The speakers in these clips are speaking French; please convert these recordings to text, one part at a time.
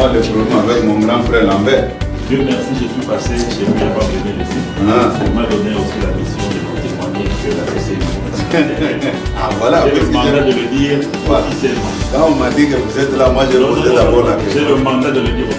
pas de problème avec mon grand frère Lambert. Dieu merci, je suis passé chez lui avant de venir ici. Il m'a donné aussi la mission de vous témoigner que la CCI. Ah voilà, j'ai le mandat de le dire officiellement. Quand on m'a dit que vous êtes là, moi je posais d'abord la question. J'ai le mandat de le dire.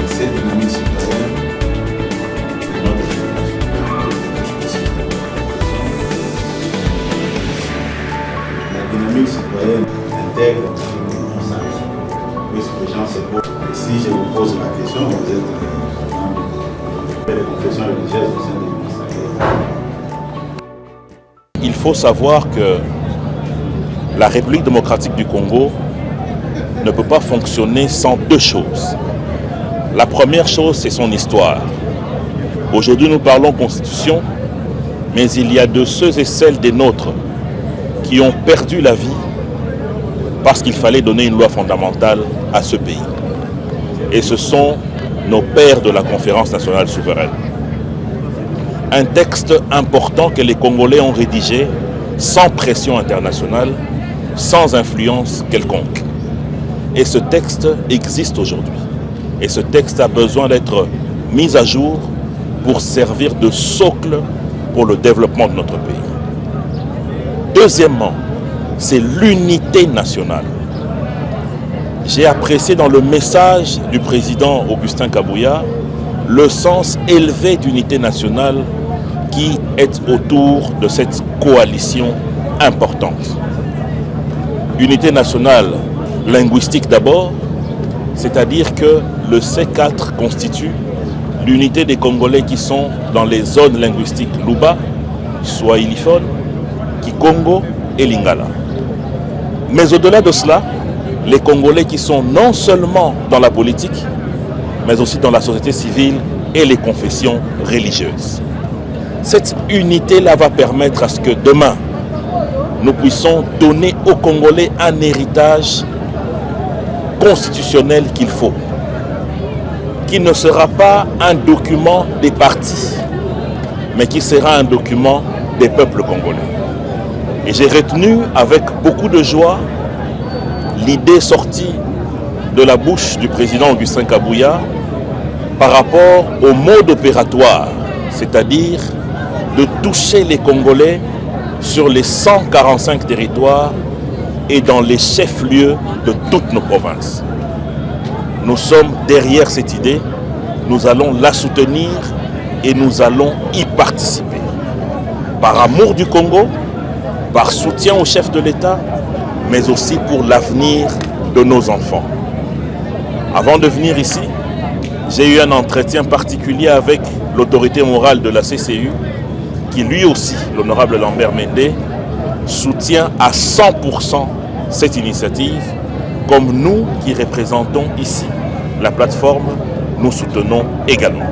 Cette dynamique citoyenne, la dynamique citoyenne intègre l'ensemble. Puisque les gens se posent. Et si je vous pose la question, vous êtes les confessions religieuses au sein de l'Église. Il faut savoir que la République démocratique du Congo ne peut pas fonctionner sans deux choses. La première chose, c'est son histoire. Aujourd'hui, nous parlons constitution, mais il y a de ceux et celles des nôtres qui ont perdu la vie parce qu'il fallait donner une loi fondamentale à ce pays. Et ce sont nos pères de la Conférence nationale souveraine. Un texte important que les Congolais ont rédigé sans pression internationale, sans influence quelconque. Et ce texte existe aujourd'hui. Et ce texte a besoin d'être mis à jour pour servir de socle pour le développement de notre pays. Deuxièmement, c'est l'unité nationale. J'ai apprécié dans le message du président Augustin Kabouya le sens élevé d'unité nationale qui est autour de cette coalition importante. Unité nationale linguistique d'abord, c'est-à-dire que le C4 constitue l'unité des Congolais qui sont dans les zones linguistiques Luba, Swahiliphone, Kikongo et Lingala. Mais au-delà de cela, les Congolais qui sont non seulement dans la politique, mais aussi dans la société civile et les confessions religieuses. Cette unité-là va permettre à ce que demain, nous puissions donner aux Congolais un héritage constitutionnel qu'il faut, qui ne sera pas un document des partis, mais qui sera un document des peuples congolais. Et j'ai retenu avec beaucoup de joie l'idée sortie de la bouche du président Augustin Kabouya par rapport au mode opératoire, c'est-à-dire de toucher les Congolais sur les 145 territoires et dans les chefs-lieux de toutes nos provinces. Nous sommes derrière cette idée, nous allons la soutenir et nous allons y participer. Par amour du Congo, par soutien au chef de l'État, mais aussi pour l'avenir de nos enfants. Avant de venir ici, j'ai eu un entretien particulier avec l'autorité morale de la CCU, qui lui aussi, l'honorable Lambert Mende, soutient à 100% cette initiative, comme nous qui représentons ici la plateforme, nous soutenons également.